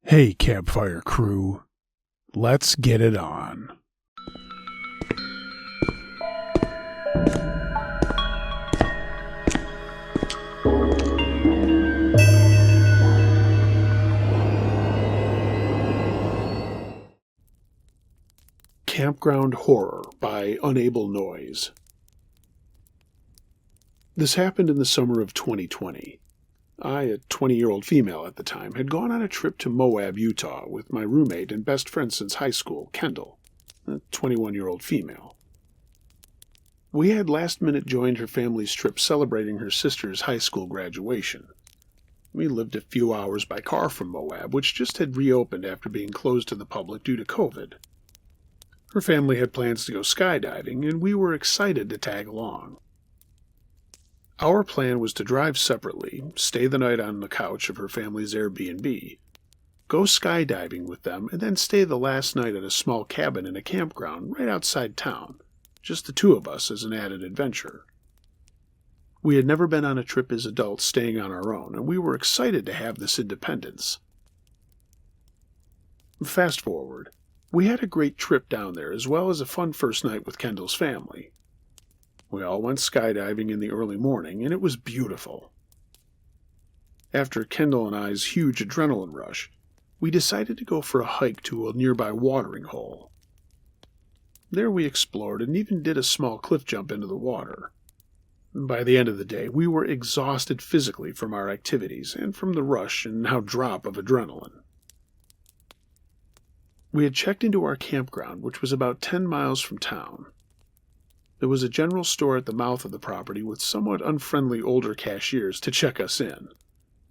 Hey, campfire crew, let's get it on. Campground Horror by Unable Noise. This happened in the summer of 2020. I, a 20-year-old female at the time, had gone on a trip to Moab, Utah with my roommate and best friend since high school, Kendall, a 21-year-old female. We had last minute joined her family's trip celebrating her sister's high school graduation. We lived a few hours by car from Moab, which just had reopened after being closed to the public due to COVID. Her family had plans to go skydiving, and we were excited to tag along. Our plan was to drive separately, stay the night on the couch of her family's Airbnb, go skydiving with them, and then stay the last night at a small cabin in a campground right outside town, just the two of us as an added adventure. We had never been on a trip as adults staying on our own, and we were excited to have this independence. Fast forward. We had a great trip down there, as well as a fun first night with Kendall's family. We all went skydiving in the early morning, and it was beautiful. After Kendall and I's huge adrenaline rush, we decided to go for a hike to a nearby watering hole. There we explored and even did a small cliff jump into the water. By the end of the day, we were exhausted physically from our activities and from the rush and now drop of adrenaline. We had checked into our campground, which was about 10 miles from town. There was a general store at the mouth of the property with somewhat unfriendly older cashiers to check us in,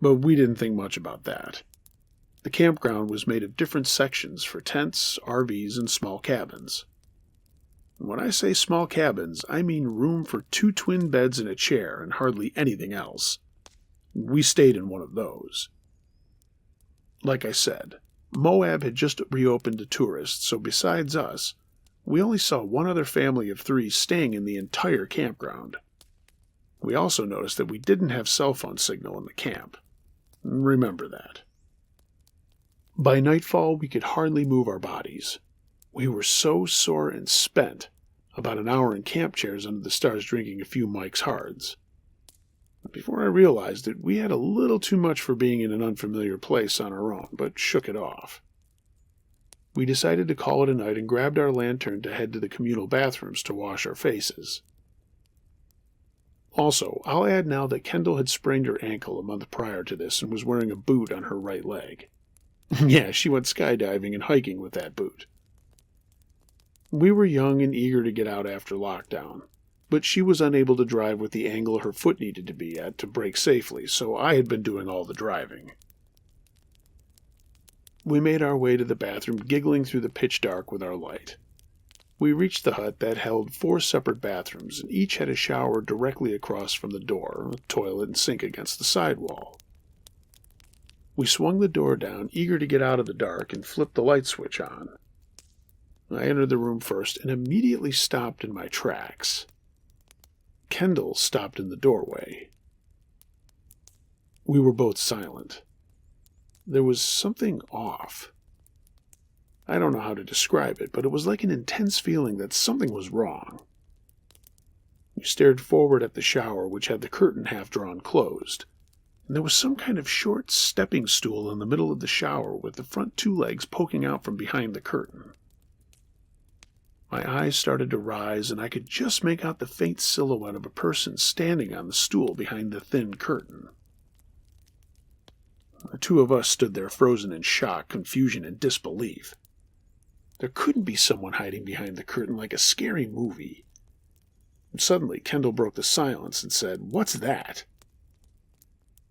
but we didn't think much about that. The campground was made of different sections for tents, RVs, and small cabins. When I say small cabins, I mean room for 2 twin beds and a chair and hardly anything else. We stayed in one of those. Like I said, Moab had just reopened to tourists, so besides us, we only saw one other family of 3 staying in the entire campground. We also noticed that we didn't have cell phone signal in the camp. Remember that. By nightfall, we could hardly move our bodies. We were so sore and spent, about an hour in camp chairs under the stars drinking a few Mike's Hards. Before I realized it, we had a little too much for being in an unfamiliar place on our own, but shook it off. We decided to call it a night and grabbed our lantern to head to the communal bathrooms to wash our faces. Also, I'll add now that Kendall had sprained her ankle a month prior to this and was wearing a boot on her right leg. Yeah, she went skydiving and hiking with that boot. We were young and eager to get out after lockdown, but she was unable to drive with the angle her foot needed to be at to brake safely, so I had been doing all the driving. We made our way to the bathroom, giggling through the pitch dark with our light. We reached the hut that held 4 separate bathrooms, and each had a shower directly across from the door, a toilet and sink against the sidewall. We swung the door down, eager to get out of the dark, and flipped the light switch on. I entered the room first and immediately stopped in my tracks. Kendall stopped in the doorway. We were both silent. There was something off. I don't know how to describe it, but it was like an intense feeling that something was wrong. We stared forward at the shower, which had the curtain half drawn closed, and there was some kind of short stepping stool in the middle of the shower with the front 2 legs poking out from behind the curtain. My eyes started to rise, and I could just make out the faint silhouette of a person standing on the stool behind the thin curtain. The 2 of us stood there frozen in shock, confusion, and disbelief. There couldn't be someone hiding behind the curtain like a scary movie. And suddenly, Kendall broke the silence and said, "What's that?"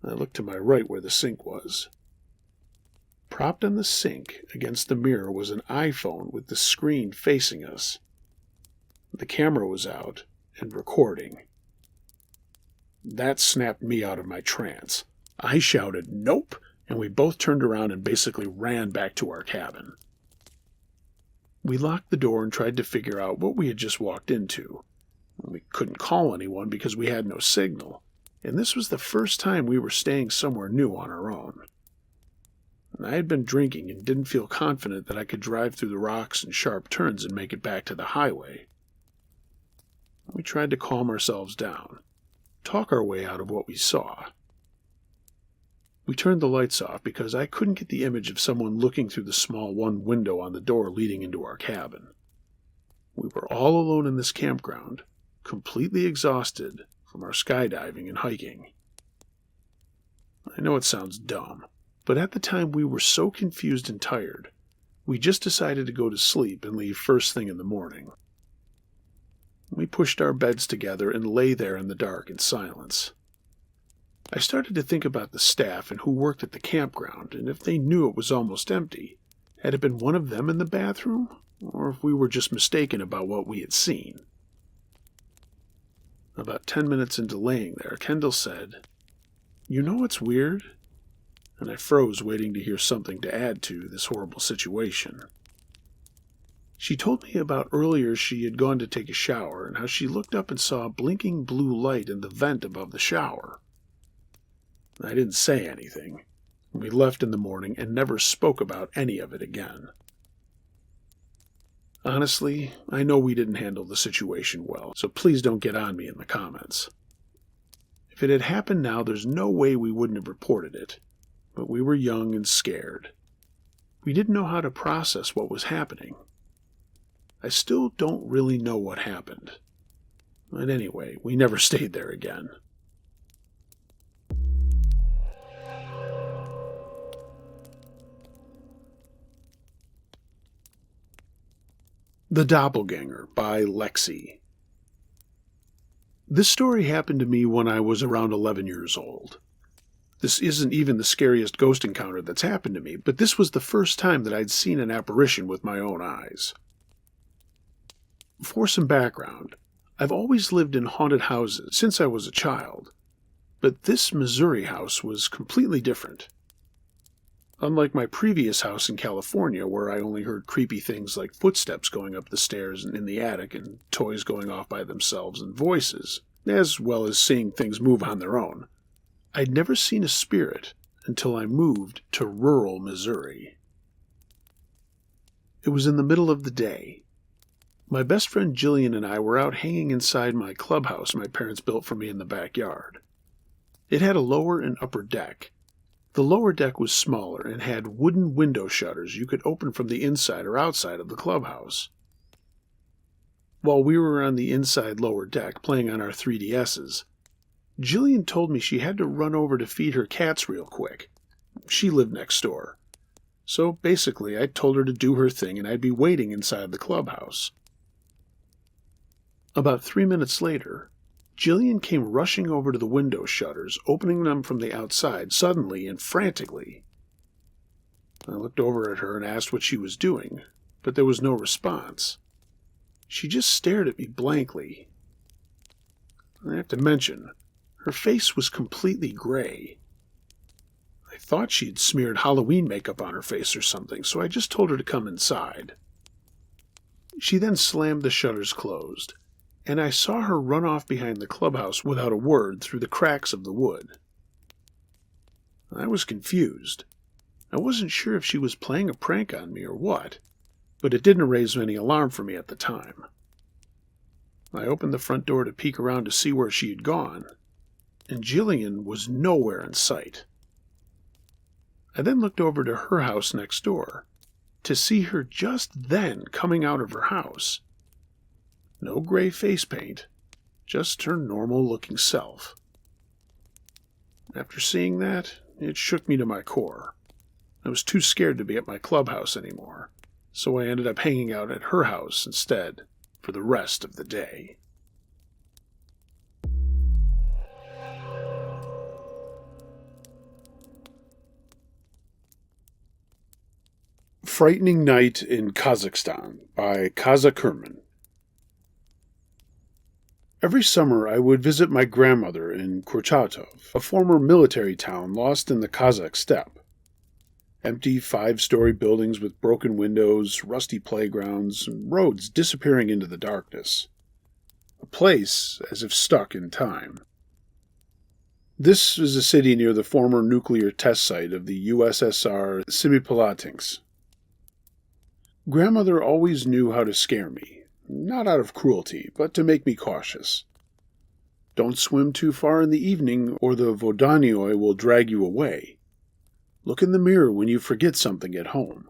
I looked to my right where the sink was. Propped on the sink against the mirror was an iPhone with the screen facing us. The camera was out and recording. That snapped me out of my trance. I shouted, "Nope!" and we both turned around and basically ran back to our cabin. We locked the door and tried to figure out what we had just walked into. We couldn't call anyone because we had no signal, and this was the first time we were staying somewhere new on our own. I had been drinking and didn't feel confident that I could drive through the rocks and sharp turns and make it back to the highway. We tried to calm ourselves down, talk our way out of what we saw. We turned the lights off because I couldn't get the image of someone looking through the small one window on the door leading into our cabin. We were all alone in this campground, completely exhausted from our skydiving and hiking. I know it sounds dumb, but at the time we were so confused and tired, we just decided to go to sleep and leave first thing in the morning. We pushed our beds together and lay there in the dark in silence. I started to think about the staff and who worked at the campground, and if they knew it was almost empty, had it been one of them in the bathroom, or if we were just mistaken about what we had seen. About 10 minutes into laying there, Kendall said, "You know what's weird?" And I froze, waiting to hear something to add to this horrible situation. She told me about earlier she had gone to take a shower and how she looked up and saw a blinking blue light in the vent above the shower. I didn't say anything. We left in the morning and never spoke about any of it again. Honestly, I know we didn't handle the situation well, so please don't get on me in the comments. If it had happened now, there's no way we wouldn't have reported it, but we were young and scared. We didn't know how to process what was happening. I still don't really know what happened. But anyway, we never stayed there again. The Doppleganger by Lexi. This story happened to me when I was around 11 years old. This isn't even the scariest ghost encounter that's happened to me, but this was the first time that I'd seen an apparition with my own eyes. For some background, I've always lived in haunted houses since I was a child, but this Missouri house was completely different. Unlike my previous house in California, where I only heard creepy things like footsteps going up the stairs and in the attic and toys going off by themselves and voices, as well as seeing things move on their own, I'd never seen a spirit until I moved to rural Missouri. It was in the middle of the day. My best friend Jillian and I were out hanging inside my clubhouse my parents built for me in the backyard. It had a lower and upper deck. The lower deck was smaller and had wooden window shutters you could open from the inside or outside of the clubhouse. While we were on the inside lower deck playing on our 3DSs, Jillian told me she had to run over to feed her cats real quick. She lived next door. So basically, I told her to do her thing and I'd be waiting inside the clubhouse. About 3 minutes later, Jillian came rushing over to the window shutters, opening them from the outside suddenly and frantically. I looked over at her and asked what she was doing, but there was no response. She just stared at me blankly. I have to mention, her face was completely gray. I thought she had smeared Halloween makeup on her face or something, so I just told her to come inside. She then slammed the shutters closed, and I saw her run off behind the clubhouse without a word through the cracks of the wood. I was confused. I wasn't sure if she was playing a prank on me or what, but it didn't raise any alarm for me at the time. I opened the front door to peek around to see where she had gone, and Jillian was nowhere in sight. I then looked over to her house next door, to see her just then coming out of her house. No gray face paint, just her normal-looking self. After seeing that, it shook me to my core. I was too scared to be at my clubhouse anymore, so I ended up hanging out at her house instead for the rest of the day. Frightening Night in Kazakhstan by Kaza Kerman. Every summer I would visit my grandmother in Kurchatov, a former military town lost in the Kazakh steppe. Empty 5-story buildings with broken windows, rusty playgrounds, and roads disappearing into the darkness. A place as if stuck in time. This is a city near the former nuclear test site of the USSR Semipalatinsk. Grandmother always knew how to scare me, not out of cruelty, but to make me cautious. Don't swim too far in the evening, or the Vodanioi will drag you away. Look in the mirror when you forget something at home.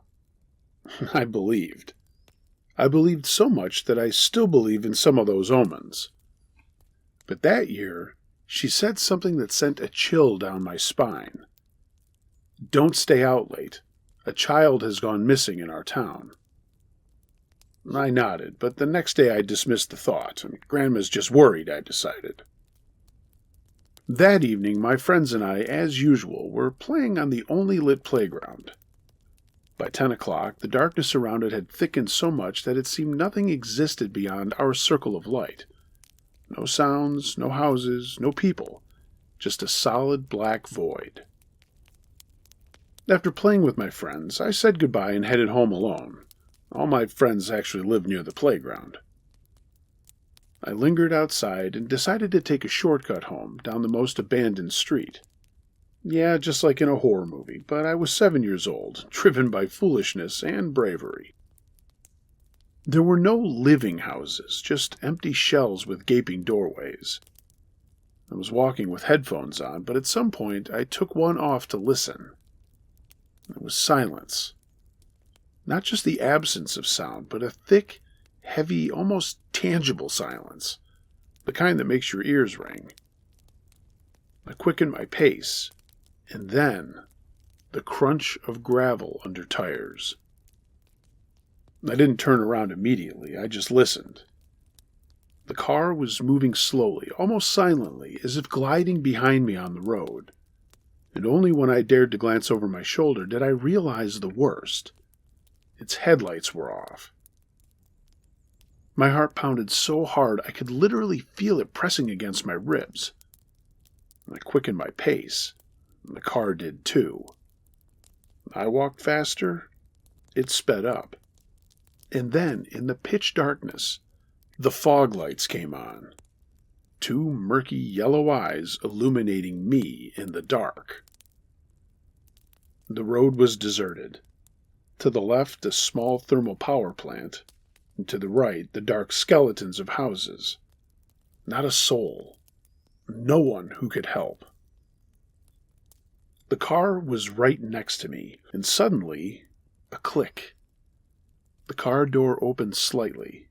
I believed. I believed so much that I still believe in some of those omens. But that year, she said something that sent a chill down my spine. Don't stay out late. A child has gone missing in our town. I nodded, but the next day I dismissed the thought. Grandma's just worried, I decided. That evening, my friends and I, as usual, were playing on the only lit playground. By 10 o'clock, the darkness around it had thickened so much that it seemed nothing existed beyond our circle of light. No sounds, no houses, no people, just a solid black void. After playing with my friends, I said goodbye and headed home alone. All my friends actually lived near the playground. I lingered outside and decided to take a shortcut home down the most abandoned street. Yeah, just like in a horror movie, but I was 7 years old, driven by foolishness and bravery. There were no living houses, just empty shells with gaping doorways. I was walking with headphones on, but at some point I took one off to listen. There was silence. Not just the absence of sound, but a thick, heavy, almost tangible silence, the kind that makes your ears ring. I quickened my pace, and then the crunch of gravel under tires. I didn't turn around immediately, I just listened. The car was moving slowly, almost silently, as if gliding behind me on the road. And only when I dared to glance over my shoulder did I realize the worst. Its headlights were off. My heart pounded so hard I could literally feel it pressing against my ribs. I quickened my pace, and the car did too. I walked faster, it sped up. And then, in the pitch darkness, the fog lights came on. 2 murky yellow eyes illuminating me in the dark. The road was deserted. To the left, a small thermal power plant, and to the right, the dark skeletons of houses. Not a soul. No one who could help. The car was right next to me, and suddenly, a click. The car door opened slightly.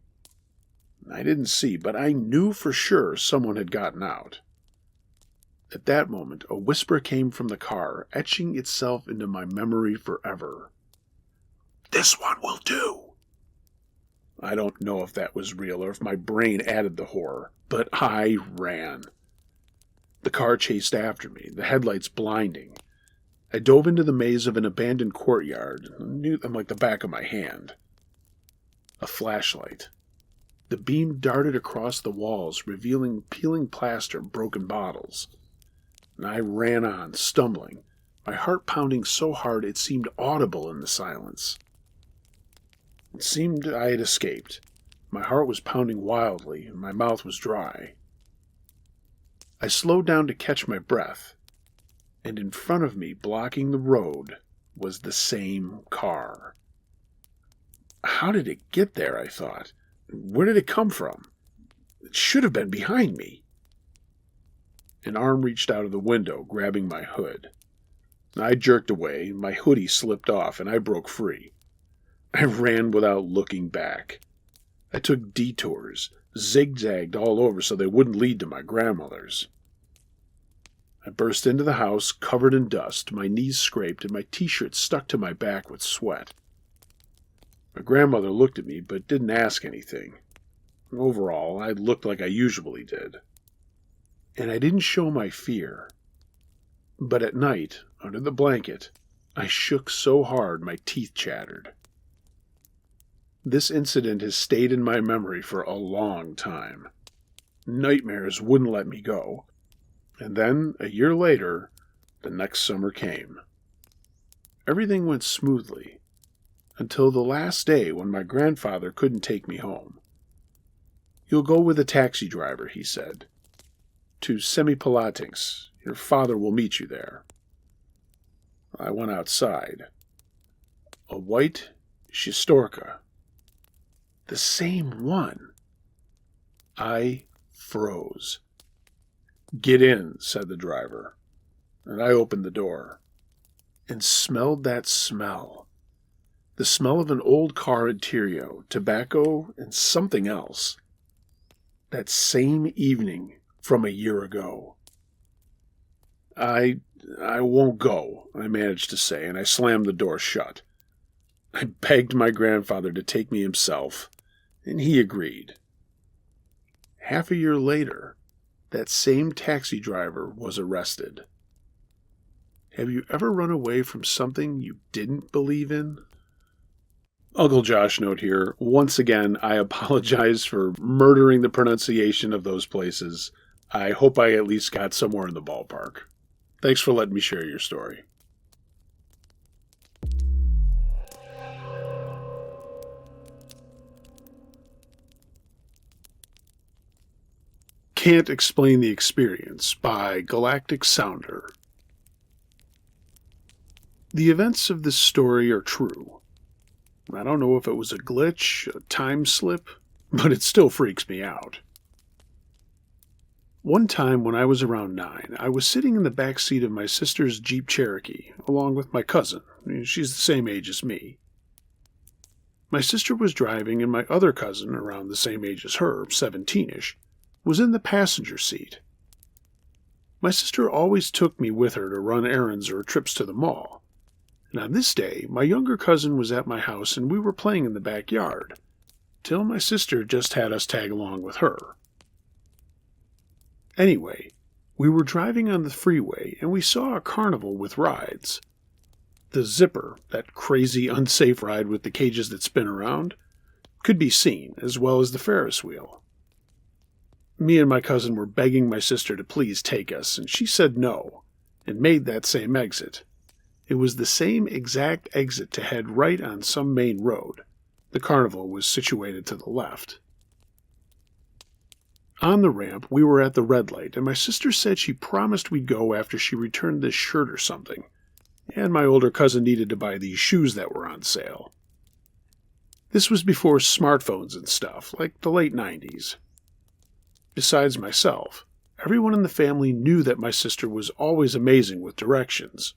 I didn't see, but I knew for sure someone had gotten out. At that moment, a whisper came from the car, etching itself into my memory forever. "This one will do." I don't know if that was real or if my brain added the horror, but I ran. The car chased after me, the headlights blinding. I dove into the maze of an abandoned courtyard, and knew them like the back of my hand. A flashlight. The beam darted across the walls, revealing peeling plaster and broken bottles. And I ran on, stumbling, my heart pounding so hard it seemed audible in the silence. It seemed I had escaped. My heart was pounding wildly, and my mouth was dry. I slowed down to catch my breath, and in front of me, blocking the road, was the same car. How did it get there, I thought? Where did it come from? It should have been behind me. An arm reached out of the window, grabbing my hood. I jerked away, my hoodie slipped off, and I broke free. I ran without looking back. I took detours, zigzagged all over so they wouldn't lead to my grandmother's. I burst into the house, covered in dust, my knees scraped, and my t-shirt stuck to my back with sweat. My grandmother looked at me, but didn't ask anything. Overall, I looked like I usually did. And I didn't show my fear. But at night, under the blanket, I shook so hard my teeth chattered. This incident has stayed in my memory for a long time. Nightmares wouldn't let me go. And then, a year later, the next summer came. Everything went smoothly, until the last day when my grandfather couldn't take me home. "You'll go with a taxi driver," he said. "To Semipalatinsk. Your father will meet you there." I went outside. A white Shystorka. The same one. I froze. "Get in," said the driver, and I opened the door and smelled that smell. The smell of an old car interior, tobacco, and something else. That same evening from a year ago. I won't go," I managed to say, and I slammed the door shut. I begged my grandfather to take me himself, and he agreed. Half a year later, that same taxi driver was arrested. Have you ever run away from something you didn't believe in? Uncle Josh note here. Once again, I apologize for murdering the pronunciation of those places. I hope I at least got somewhere in the ballpark. Thanks for letting me share your story. Can't Explain the Experience by Galactic Sounder. The events of this story are true. I don't know if it was a glitch, a time slip, but it still freaks me out. One time when I was around 9, I was sitting in the back seat of my sister's Jeep Cherokee, along with my cousin. She's the same age as me. My sister was driving, and my other cousin, around the same age as her, 17-ish, was in the passenger seat. My sister always took me with her to run errands or trips to the mall. And on this day, my younger cousin was at my house and we were playing in the backyard, till my sister just had us tag along with her. Anyway, we were driving on the freeway and we saw a carnival with rides. The Zipper, that crazy, unsafe ride with the cages that spin around, could be seen, as well as the Ferris wheel. Me and my cousin were begging my sister to please take us, and she said no, and made that same exit. It was the same exact exit to head right on some main road. The carnival was situated to the left. On the ramp, we were at the red light, and my sister said she promised we'd go after she returned this shirt or something, and my older cousin needed to buy these shoes that were on sale. This was before smartphones and stuff, like the late 90s. Besides myself, everyone in the family knew that my sister was always amazing with directions.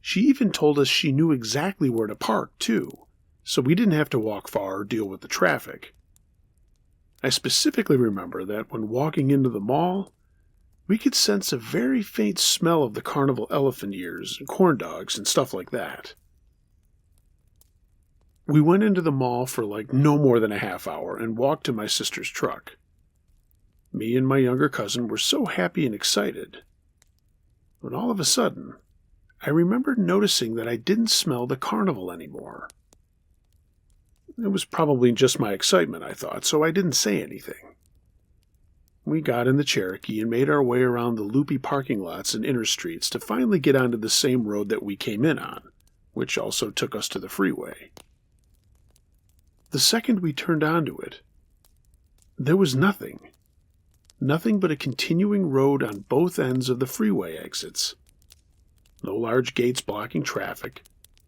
She even told us she knew exactly where to park, too, so we didn't have to walk far or deal with the traffic. I specifically remember that when walking into the mall, we could sense a very faint smell of the carnival elephant ears and corn dogs and stuff like that. We went into the mall for no more than a half hour and walked to my sister's truck. Me and my younger cousin were so happy and excited. When all of a sudden, I remembered noticing that I didn't smell the carnival anymore. It was probably just my excitement, I thought, so I didn't say anything. We got in the Cherokee and made our way around the loopy parking lots and inner streets to finally get onto the same road that we came in on, which also took us to the freeway. The second we turned onto it, there was nothing. Nothing but a continuing road on both ends of the freeway exits. No large gates blocking traffic,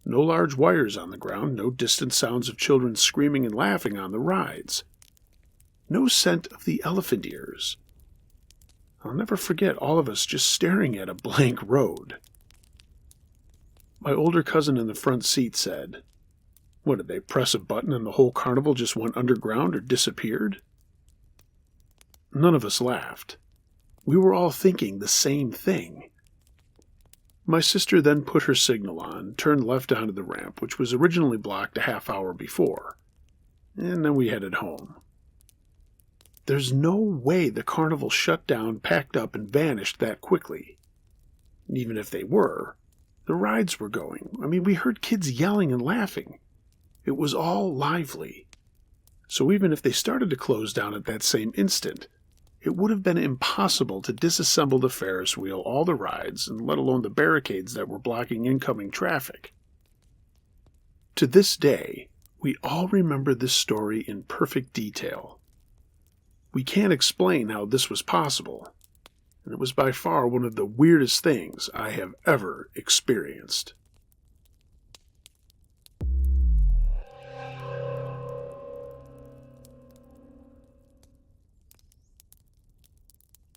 no large wires on the ground, no distant sounds of children screaming and laughing on the rides. No scent of the elephant ears. I'll never forget all of us just staring at a blank road. My older cousin in the front seat said, "What, did they press a button and the whole carnival just went underground or disappeared?" None of us laughed. We were all thinking the same thing. My sister then put her signal on, turned left onto the ramp, which was originally blocked a half hour before, and then we headed home. There's no way the carnival shut down, packed up, and vanished that quickly. Even if they were, the rides were going. We heard kids yelling and laughing. It was all lively. So even if they started to close down at that same instant, it would have been impossible to disassemble the Ferris wheel, all the rides, and let alone the barricades that were blocking incoming traffic. To this day, we all remember this story in perfect detail. We can't explain how this was possible. and it was by far one of the weirdest things I have ever experienced.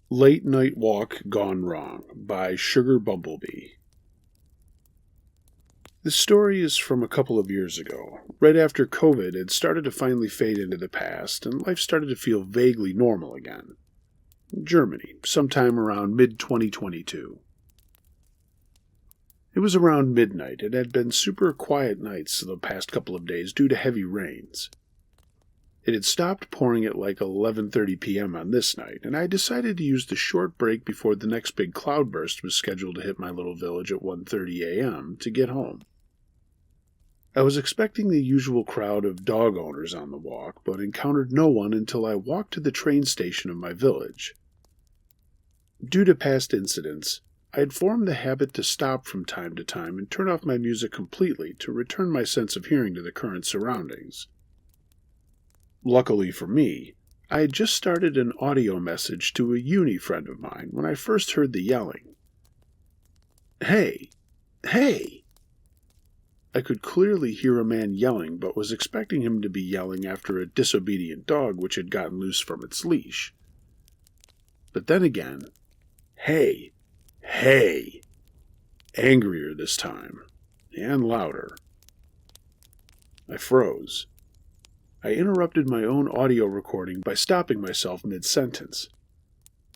Late Night Walk Gone Wrong by Sugar Bumblebee. This story is from a couple of years ago, right after COVID had started to finally fade into the past and life started to feel vaguely normal again. Germany, sometime around mid-2022. It was around midnight. It had been super quiet nights the past couple of days due to heavy rains. It had stopped pouring at like 11:30 p.m. on this night, and I decided to use the short break before the next big cloudburst was scheduled to hit my little village at 1:30 a.m. to get home. I was expecting the usual crowd of dog owners on the walk, but encountered no one until I walked to the train station of my village. Due to past incidents, I had formed the habit to stop from time to time and turn off my music completely to return my sense of hearing to the current surroundings. Luckily for me, I had just started an audio message to a uni friend of mine when I first heard the yelling. "Hey! Hey!" I could clearly hear a man yelling, but was expecting him to be yelling after a disobedient dog which had gotten loose from its leash. But then again, "Hey! Hey!" Angrier this time, and louder. I froze. I interrupted my own audio recording by stopping myself mid-sentence.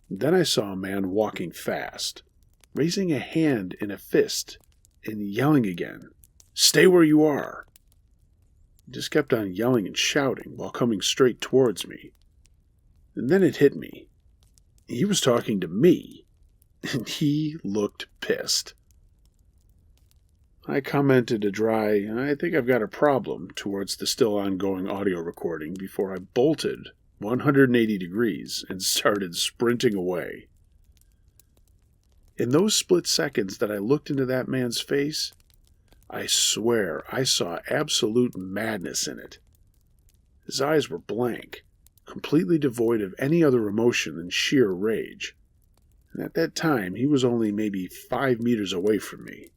Then I saw a man walking fast, raising a hand in a fist, and yelling again, "Stay where you are!" He just kept on yelling and shouting while coming straight towards me. And then it hit me. He was talking to me, and he looked pissed. I commented a dry, "I think I've got a problem," towards the still ongoing audio recording before I bolted 180 degrees and started sprinting away. In those split seconds that I looked into that man's face, I swear I saw absolute madness in it. His eyes were blank, completely devoid of any other emotion than sheer rage. And at that time, he was only maybe 5 meters away from me.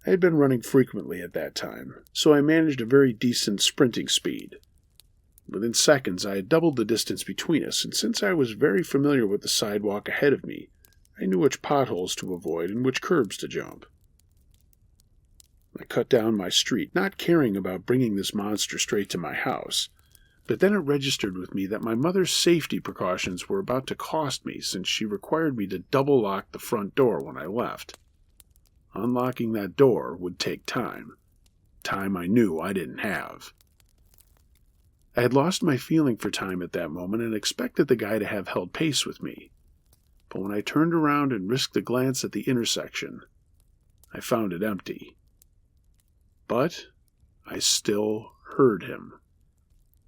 I had been running frequently at that time, so I managed a very decent sprinting speed. Within seconds, I had doubled the distance between us, and since I was very familiar with the sidewalk ahead of me, I knew which potholes to avoid and which curbs to jump. I cut down my street, not caring about bringing this monster straight to my house, but then it registered with me that my mother's safety precautions were about to cost me since she required me to double lock the front door when I left. Unlocking that door would take time. Time I knew I didn't have. I had lost my feeling for time at that moment and expected the guy to have held pace with me. But when I turned around and risked a glance at the intersection, I found it empty. But I still heard him,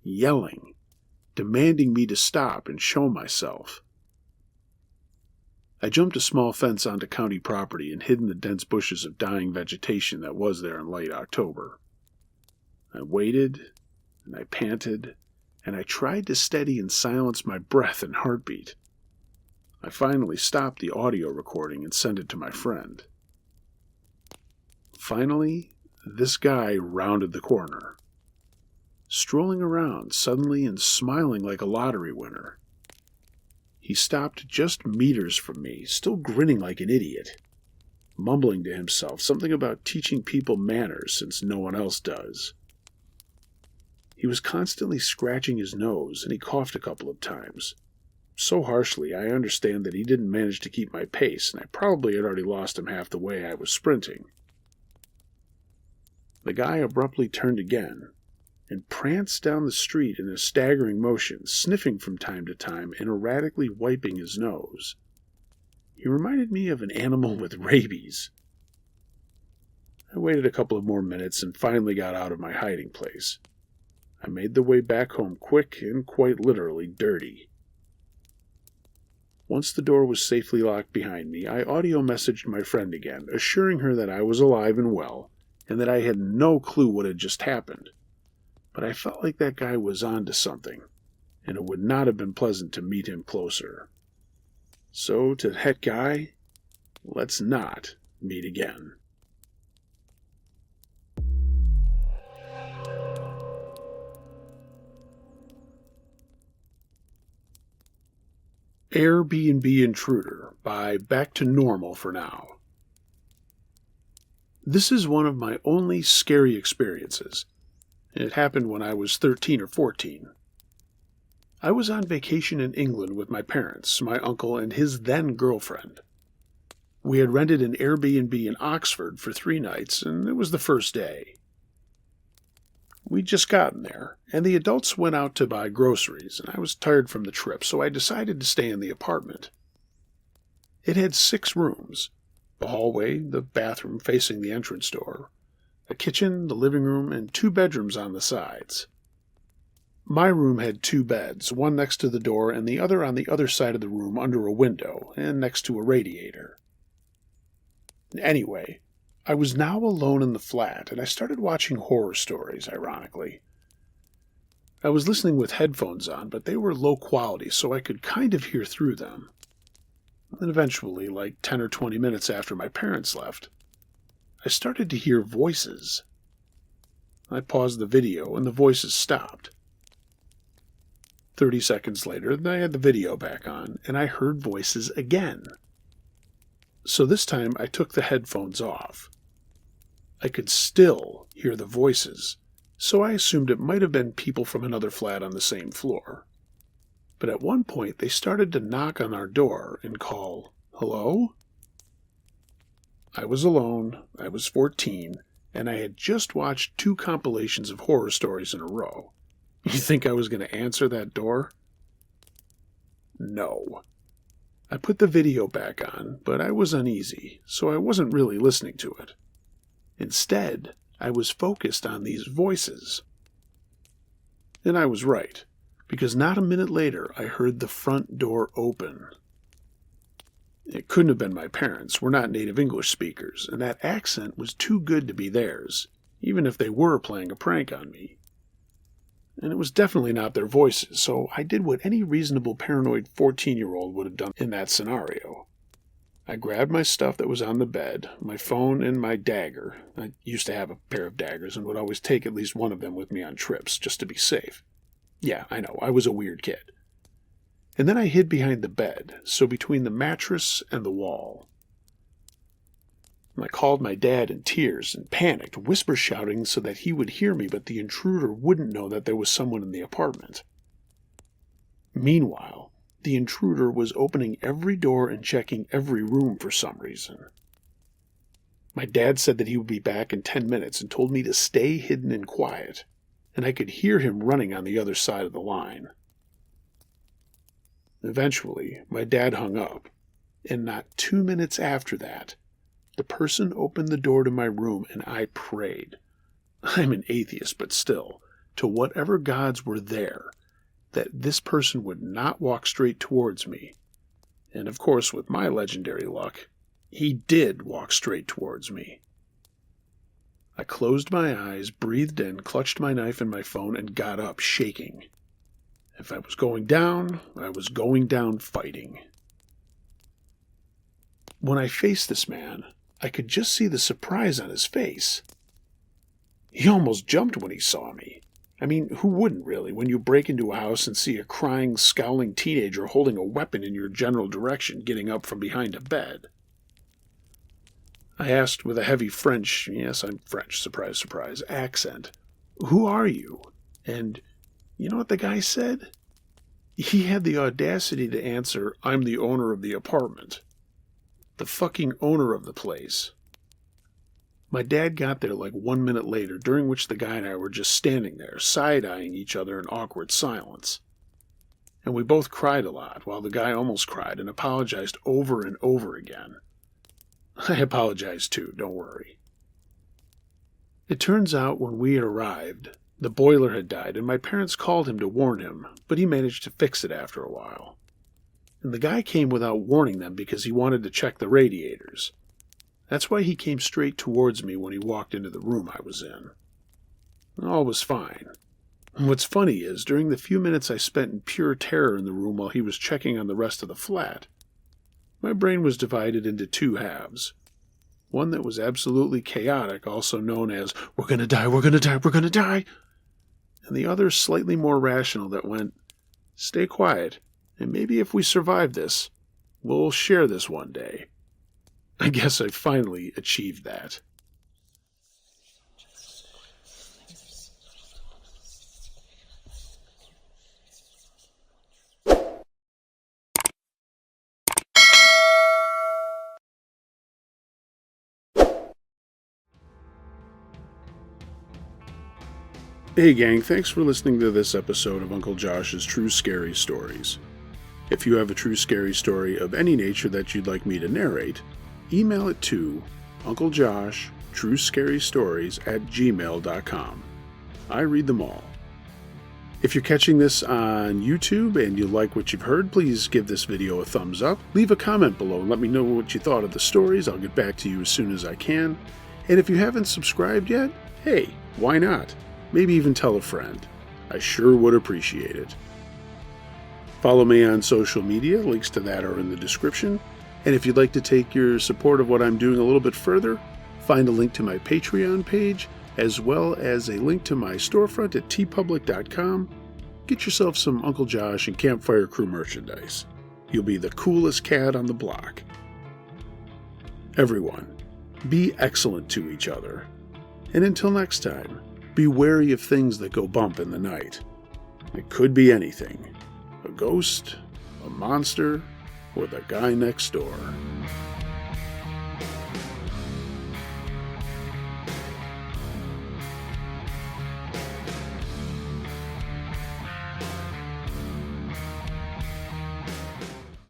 yelling, demanding me to stop and show myself. I jumped a small fence onto county property and hid in the dense bushes of dying vegetation that was there in late October. I waited, and I panted, and I tried to steady and silence my breath and heartbeat. I finally stopped the audio recording and sent it to my friend. Finally, this guy rounded the corner, strolling around suddenly and smiling like a lottery winner. He stopped just meters from me, still grinning like an idiot, mumbling to himself something about teaching people manners since no one else does. He was constantly scratching his nose, and he coughed a couple of times. So harshly, I understand that he didn't manage to keep my pace, and I probably had already lost him half the way I was sprinting. The guy abruptly turned again, and pranced down the street in a staggering motion, sniffing from time to time and erratically wiping his nose. He reminded me of an animal with rabies. I waited a couple of more minutes and finally got out of my hiding place. I made the way back home quick and quite literally dirty. Once the door was safely locked behind me, I audio messaged my friend again, assuring her that I was alive and well, and that I had no clue what had just happened. But I felt like that guy was on to something, and it would not have been pleasant to meet him closer. So to that guy, let's not meet again. Airbnb Intruder by Back to Normal for Now. This is one of my only scary experiences. It happened when I was 13 or 14. I was on vacation in England with my parents, my uncle, and his then-girlfriend. We had rented an Airbnb in Oxford for 3 nights, and it was the first day. We'd just gotten there, and the adults went out to buy groceries, and I was tired from the trip, so I decided to stay in the apartment. It had 6 rooms: the hallway, the bathroom facing the entrance door, a kitchen, the living room, and 2 bedrooms on the sides. My room had 2 beds, one next to the door and the other on the other side of the room under a window and next to a radiator. Anyway, I was now alone in the flat, and I started watching horror stories, ironically. I was listening with headphones on, but they were low quality, so I could kind of hear through them. And eventually, like 10 or 20 minutes after my parents left, I started to hear voices. I paused the video, and the voices stopped. 30 seconds later, I had the video back on, and I heard voices again. So this time, I took the headphones off. I could still hear the voices, so I assumed it might have been people from another flat on the same floor. But at one point, they started to knock on our door and call, "Hello?" I was alone, I was 14, and I had just watched 2 compilations of horror stories in a row. You think I was going to answer that door? No. I put the video back on, but I was uneasy, so I wasn't really listening to it. Instead, I was focused on these voices. And I was right, because not a minute later I heard the front door open. It couldn't have been my parents. We're not native English speakers, and that accent was too good to be theirs, even if they were playing a prank on me. And it was definitely not their voices, so I did what any reasonable paranoid 14-year-old would have done in that scenario. I grabbed my stuff that was on the bed, my phone and my dagger. I used to have a pair of daggers and would always take at least one of them with me on trips, just to be safe. Yeah, I know, I was a weird kid. And then I hid behind the bed, so between the mattress and the wall. I called my dad in tears and panicked, whisper shouting so that he would hear me, but the intruder wouldn't know that there was someone in the apartment. Meanwhile, the intruder was opening every door and checking every room for some reason. My dad said that he would be back in 10 minutes and told me to stay hidden and quiet, and I could hear him running on the other side of the line. Eventually, my dad hung up, and not 2 minutes after that, the person opened the door to my room and I prayed. I'm an atheist, but still, to whatever gods were there, that this person would not walk straight towards me. And of course, with my legendary luck, he did walk straight towards me. I closed my eyes, breathed in, clutched my knife and my phone, and got up, shaking. If I was going down, I was going down fighting. When I faced this man, I could just see the surprise on his face. He almost jumped when he saw me. I mean, who wouldn't really, when you break into a house and see a crying, scowling teenager holding a weapon in your general direction getting up from behind a bed? I asked with a heavy French, yes, I'm French, surprise, surprise, accent, "Who are you?" And you know what the guy said? He had the audacity to answer, "I'm the owner of the apartment." The fucking owner of the place. My dad got there like 1 minute later, during which the guy and I were just standing there, side-eyeing each other in awkward silence. And we both cried a lot, while the guy almost cried and apologized over and over again. I apologized too, don't worry. It turns out when we had arrived, the boiler had died, and my parents called him to warn him, but he managed to fix it after a while. And the guy came without warning them because he wanted to check the radiators. That's why he came straight towards me when he walked into the room I was in. All was fine. What's funny is, during the few minutes I spent in pure terror in the room while he was checking on the rest of the flat, My brain was divided into two halves. One that was absolutely chaotic, also known as, we're gonna die, we're gonna die, we're gonna die. And the other slightly more rational that went, stay quiet, and maybe if we survive this, we'll share this one day. I guess I finally achieved that. Hey gang, thanks for listening to this episode of Uncle Josh's True Scary Stories. If you have a true scary story of any nature that you'd like me to narrate, email it to unclejosh.truescarystories@gmail.com. I read them all. If you're catching this on YouTube and you like what you've heard, please give this video a thumbs up. Leave a comment below and let me know what you thought of the stories. I'll get back to you as soon as I can. And if you haven't subscribed yet, hey, why not? Maybe even tell a friend. I sure would appreciate it. Follow me on social media, links to that are in the description. And if you'd like to take your support of what I'm doing a little bit further, find a link to my Patreon page, as well as a link to my storefront at tpublic.com. Get yourself some Uncle Josh and Campfire Crew merchandise. You'll be the coolest cat on the block. Everyone, be excellent to each other. And until next time, be wary of things that go bump in the night. It could be anything. A ghost, a monster, or the guy next door.